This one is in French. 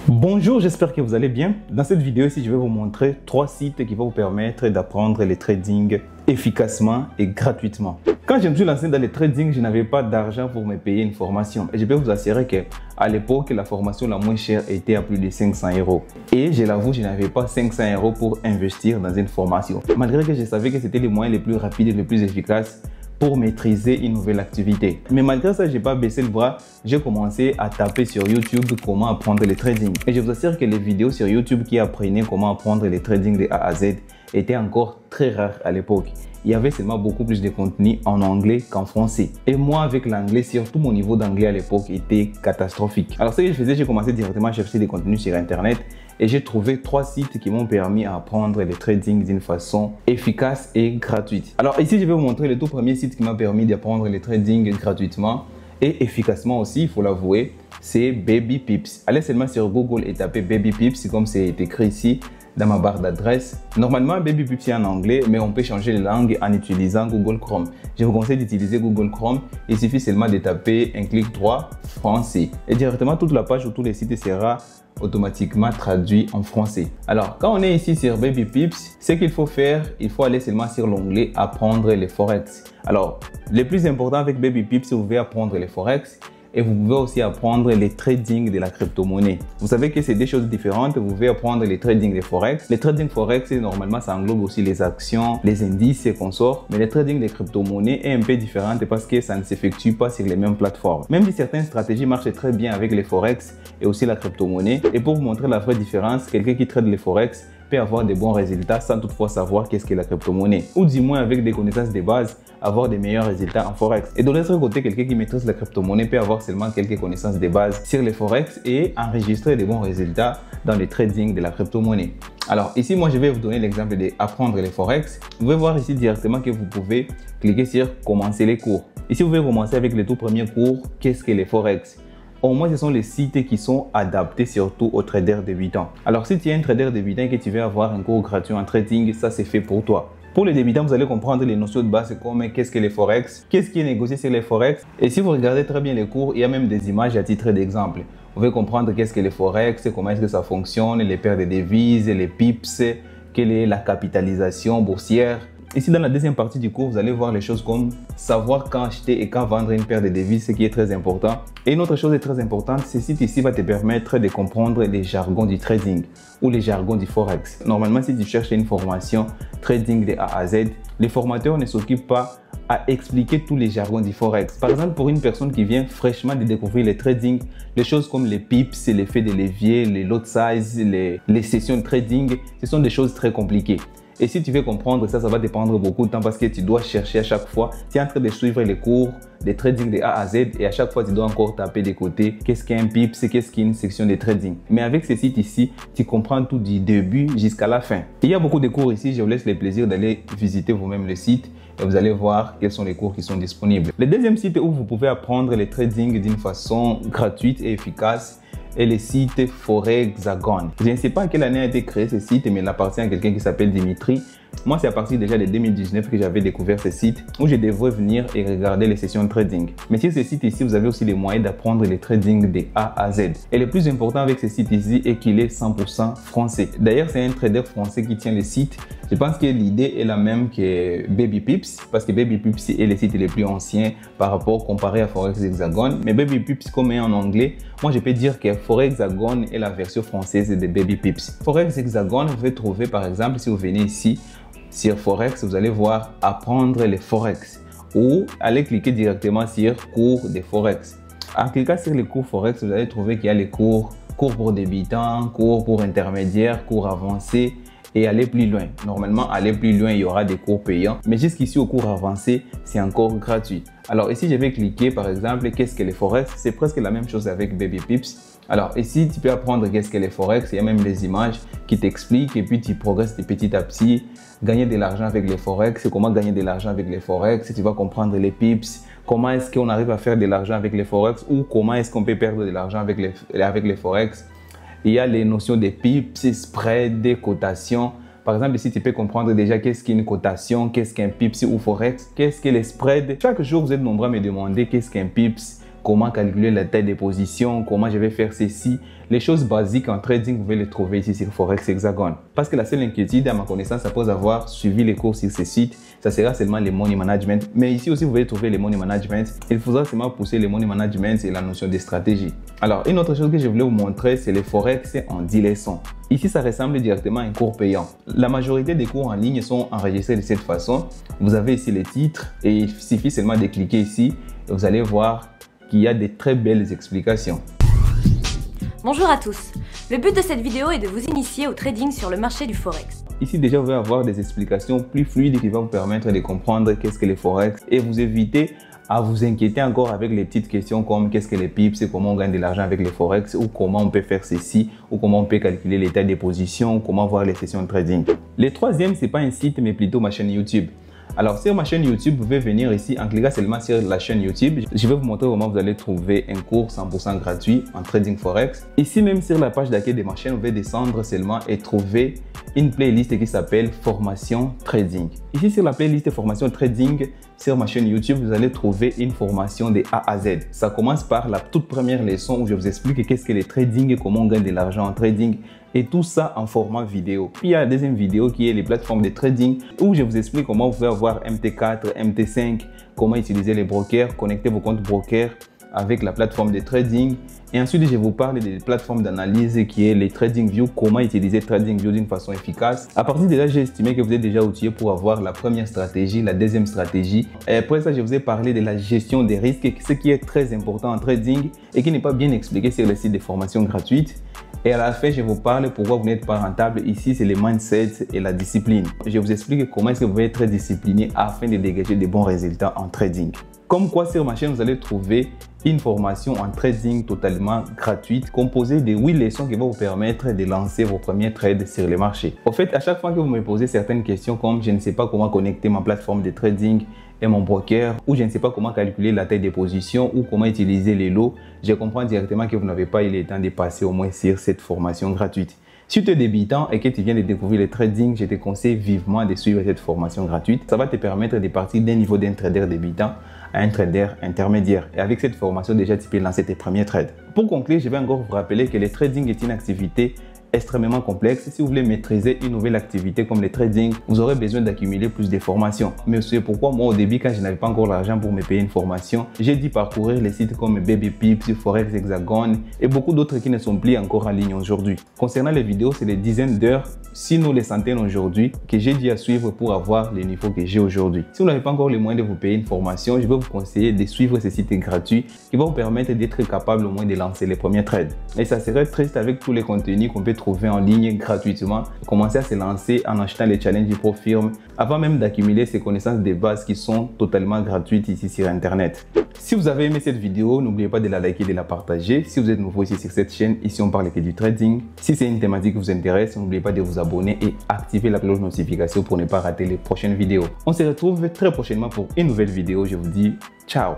Bonjour, j'espère que vous allez bien. Dans cette vidéo ici, je vais vous montrer 3 sites qui vont vous permettre d'apprendre le trading efficacement et gratuitement. Quand je me suis lancé dans le trading, je n'avais pas d'argent pour me payer une formation. Et je peux vous assurer qu'à l'époque, la formation la moins chère était à plus de 500 €. Et je l'avoue, je n'avais pas 500 € pour investir dans une formation. Malgré que je savais que c'était les moyens les plus rapides et les plus efficaces pour maîtriser une nouvelle activité. Mais malgré ça, je n'ai pas baissé le bras. J'ai commencé à taper sur YouTube comment apprendre le trading. Et je vous assure que les vidéos sur YouTube qui apprenaient comment apprendre le trading de A à Z étaient encore très rares à l'époque. Il y avait seulement beaucoup plus de contenu en anglais qu'en français. Et moi, avec l'anglais, surtout mon niveau d'anglais à l'époque était catastrophique. Alors ce que je faisais, j'ai commencé directement à chercher des contenus sur Internet. Et j'ai trouvé 3 sites qui m'ont permis d'apprendre le trading d'une façon efficace et gratuite. Alors ici, je vais vous montrer le tout premier site qui m'a permis d'apprendre le trading gratuitement et efficacement aussi, il faut l'avouer, c'est Baby Pips. Allez seulement sur Google et tapez Baby Pips comme c'est écrit ici dans ma barre d'adresse. Normalement, Baby Pips est en anglais, mais on peut changer de langue en utilisant Google Chrome. Je vous conseille d'utiliser Google Chrome. Il suffit seulement de taper un clic droit français. Et directement, toute la page ou tous les sites sera automatiquement traduit en français. Alors, quand on est ici sur Baby Pips, ce qu'il faut faire, il faut aller seulement sur l'onglet Apprendre les Forex. Alors, le plus important avec Baby Pips, vous pouvez apprendre les Forex. Et vous pouvez aussi apprendre les trading de la crypto-monnaie. Vous savez que c'est des choses différentes. Vous pouvez apprendre les trading des Forex. Les trading Forex, normalement, ça englobe aussi les actions, les indices et consorts. Mais les trading des crypto-monnaies est un peu différent parce que ça ne s'effectue pas sur les mêmes plateformes. Même si certaines stratégies marchent très bien avec les Forex et aussi la crypto-monnaie. Et pour vous montrer la vraie différence, quelqu'un qui trade les Forex peut avoir des bons résultats sans toutefois savoir qu'est-ce qu'est la crypto-monnaie. Ou du moins avec des connaissances de base, avoir des meilleurs résultats en Forex. Et de l'autre côté, quelqu'un qui maîtrise la crypto-monnaie peut avoir seulement quelques connaissances de base sur les Forex et enregistrer des bons résultats dans le trading de la crypto-monnaie. Alors ici, moi, je vais vous donner l'exemple d'apprendre les Forex. Vous pouvez voir ici directement que vous pouvez cliquer sur commencer les cours. Ici, vous pouvez commencer avec les tout premiers cours. Qu'est-ce que les Forex? Au moins, ce sont les sites qui sont adaptés surtout aux traders débutants. Alors, si tu es un trader débutant et que tu veux avoir un cours gratuit en trading, ça c'est fait pour toi. Pour les débutants, vous allez comprendre les notions de base comme qu'est-ce que les Forex, qu'est-ce qui est négocié sur les Forex. Et si vous regardez très bien les cours, il y a même des images à titre d'exemple. Vous pouvez comprendre qu'est-ce que les Forex, comment est-ce que ça fonctionne, les paires de devises, les pips, quelle est la capitalisation boursière. Ici, dans la deuxième partie du cours, vous allez voir les choses comme savoir quand acheter et quand vendre une paire de devises, ce qui est très important. Et une autre chose est très importante, ce site ici va te permettre de comprendre les jargons du trading ou les jargons du Forex. Normalement, si tu cherches une formation trading de A à Z, les formateurs ne s'occupent pas à expliquer tous les jargons du Forex. Par exemple, pour une personne qui vient fraîchement de découvrir le trading, les choses comme les pips, l'effet de levier, les lot size, les sessions de trading, ce sont des choses très compliquées. Et si tu veux comprendre ça, ça va te prendre beaucoup de temps parce que tu dois chercher à chaque fois. Tu es en train de suivre les cours de trading de A à Z et à chaque fois, tu dois encore taper des côtés. Qu'est-ce qu'un pip, c'est qu'est-ce qu'une section de trading. Mais avec ce site ici, tu comprends tout du début jusqu'à la fin. Il y a beaucoup de cours ici. Je vous laisse le plaisir d'aller visiter vous-même le site et vous allez voir quels sont les cours qui sont disponibles. Le deuxième site où vous pouvez apprendre le trading d'une façon gratuite et efficace est le site Forexagon. Je ne sais pas à quelle année a été créé ce site, mais il appartient à quelqu'un qui s'appelle Dimitri. Moi, c'est à partir déjà de 2019 que j'avais découvert ce site où je devrais venir et regarder les sessions de trading. Mais sur ce site ici, vous avez aussi les moyens d'apprendre le trading de A à Z. Et le plus important avec ce site ici est qu'il est 100% français. D'ailleurs, c'est un trader français qui tient le site. Je pense que l'idée est la même que Baby Pips parce que Baby Pips est le site le plus ancien par rapport comparé à Forexagon. Mais Baby Pips, comme est en anglais, moi je peux dire que Forexagon est la version française de Baby Pips. Forexagon, vous pouvez trouver par exemple si vous venez ici sur Forex, vous allez voir apprendre les Forex ou allez cliquer directement sur cours de Forex. En cliquant sur les cours Forex, vous allez trouver qu'il y a les cours pour débutants, cours pour intermédiaires, cours avancés et aller plus loin. Normalement, aller plus loin, il y aura des cours payants. Mais jusqu'ici, au cours avancé, c'est encore gratuit. Alors ici, je vais cliquer par exemple, qu'est-ce que les Forex? C'est presque la même chose avec Baby Pips. Alors ici, tu peux apprendre qu'est-ce que les Forex. Il y a même des images qui t'expliquent et puis tu progresses petit à petit. Gagner de l'argent avec les Forex, comment gagner de l'argent avec les Forex. Tu vas comprendre les pips, comment est-ce qu'on arrive à faire de l'argent avec les Forex ou comment est-ce qu'on peut perdre de l'argent avec les Forex. Il y a les notions de pips, spread, des cotations. Par exemple, ici, tu peux comprendre déjà qu'est-ce qu'une cotation, qu'est-ce qu'un pips ou Forex, qu'est-ce que les spreads. Chaque jour, vous êtes nombreux à me demander qu'est-ce qu'un pips, comment calculer la taille des positions, comment je vais faire ceci. Les choses basiques en trading, vous pouvez les trouver ici sur Forex Hexagon. Parce que la seule inquiétude, à ma connaissance, après avoir suivi les cours sur ces sites, ça sera seulement les money management. Mais ici aussi, vous pouvez trouver les money management. Il faudra seulement pousser les money management et la notion de stratégie. Alors, une autre chose que je voulais vous montrer, c'est les Forex en 10 leçons. Ici, ça ressemble directement à un cours payant. La majorité des cours en ligne sont enregistrés de cette façon. Vous avez ici les titres et il suffit seulement de cliquer ici et vous allez voir qu'il y a de très belles explications. Bonjour à tous, le but de cette vidéo est de vous initier au trading sur le marché du Forex. Ici déjà vous allez avoir des explications plus fluides qui vont vous permettre de comprendre qu'est-ce que les Forex et vous éviter à vous inquiéter encore avec les petites questions comme qu'est-ce que les pips et comment on gagne de l'argent avec les Forex ou comment on peut faire ceci ou comment on peut calculer l'état des positions ou comment voir les sessions de trading. Le troisième, c'est pas un site mais plutôt ma chaîne YouTube. Alors sur ma chaîne YouTube, vous pouvez venir ici en cliquant seulement sur la chaîne YouTube. Je vais vous montrer comment vous allez trouver un cours 100% gratuit en trading Forex. Ici même sur la page d'accueil de ma chaîne, vous pouvez descendre seulement et trouver une playlist qui s'appelle Formation Trading. Ici sur la playlist Formation Trading, sur ma chaîne YouTube, vous allez trouver une formation de A à Z. Ça commence par la toute première leçon où je vous explique qu'est-ce que le trading et comment on gagne de l'argent en trading. Et tout ça en format vidéo. Puis il y a la deuxième vidéo qui est les plateformes de trading où je vous explique comment vous pouvez avoir MT4, MT5, comment utiliser les brokers, connecter vos comptes brokers avec la plateforme de trading. Et ensuite, je vous parle des plateformes d'analyse qui est les TradingView, comment utiliser TradingView d'une façon efficace. À partir de là, j'ai estimé que vous êtes déjà outillé pour avoir la première stratégie, la deuxième stratégie. Et après ça, je vous ai parlé de la gestion des risques, ce qui est très important en trading et qui n'est pas bien expliqué sur le site de formation gratuite. Et à la fin, je vous parle pourquoi vous n'êtes pas rentable. Ici, c'est le mindset et la discipline. Je vous explique comment est-ce que vous pouvez être discipliné afin de dégager de bons résultats en trading. Comme quoi, sur ma chaîne, vous allez trouver une formation en trading totalement gratuite composée de 8 leçons qui vont vous permettre de lancer vos premiers trades sur les marchés. Au fait, à chaque fois que vous me posez certaines questions comme je ne sais pas comment connecter ma plateforme de trading et mon broker ou je ne sais pas comment calculer la taille des positions ou comment utiliser les lots, je comprends directement que vous n'avez pas eu le temps de passer au moins sur cette formation gratuite. Si tu es débutant et que tu viens de découvrir le trading, je te conseille vivement de suivre cette formation gratuite. Ça va te permettre de partir d'un niveau d'un trader débutant à un trader intermédiaire. Et avec cette formation, déjà, tu peux lancer tes premiers trades. Pour conclure, je vais encore vous rappeler que le trading est une activité extrêmement complexe. Si vous voulez maîtriser une nouvelle activité comme le trading, vous aurez besoin d'accumuler plus de formations. Mais c'est pourquoi moi au début, quand je n'avais pas encore l'argent pour me payer une formation, j'ai dû parcourir les sites comme BabyPips, Forex Hexagon et beaucoup d'autres qui ne sont plus encore en ligne aujourd'hui. Concernant les vidéos, c'est des dizaines d'heures, sinon les centaines aujourd'hui, que j'ai dû suivre pour avoir les niveaux que j'ai aujourd'hui. Si vous n'avez pas encore les moyens de vous payer une formation, je vais vous conseiller de suivre ces sites gratuits qui vont vous permettre d'être capable au moins de lancer les premiers trades. Et ça serait triste avec tous les contenus qu'on peut trouver en ligne gratuitement, commencer à se lancer en achetant les challenges ProFirm avant même d'accumuler ces connaissances de base qui sont totalement gratuites ici sur internet. Si vous avez aimé cette vidéo, n'oubliez pas de la liker et de la partager. Si vous êtes nouveau ici sur cette chaîne, ici on parle que du trading. Si c'est une thématique qui vous intéresse, n'oubliez pas de vous abonner et activer la cloche de notification pour ne pas rater les prochaines vidéos. On se retrouve très prochainement pour une nouvelle vidéo. Je vous dis ciao.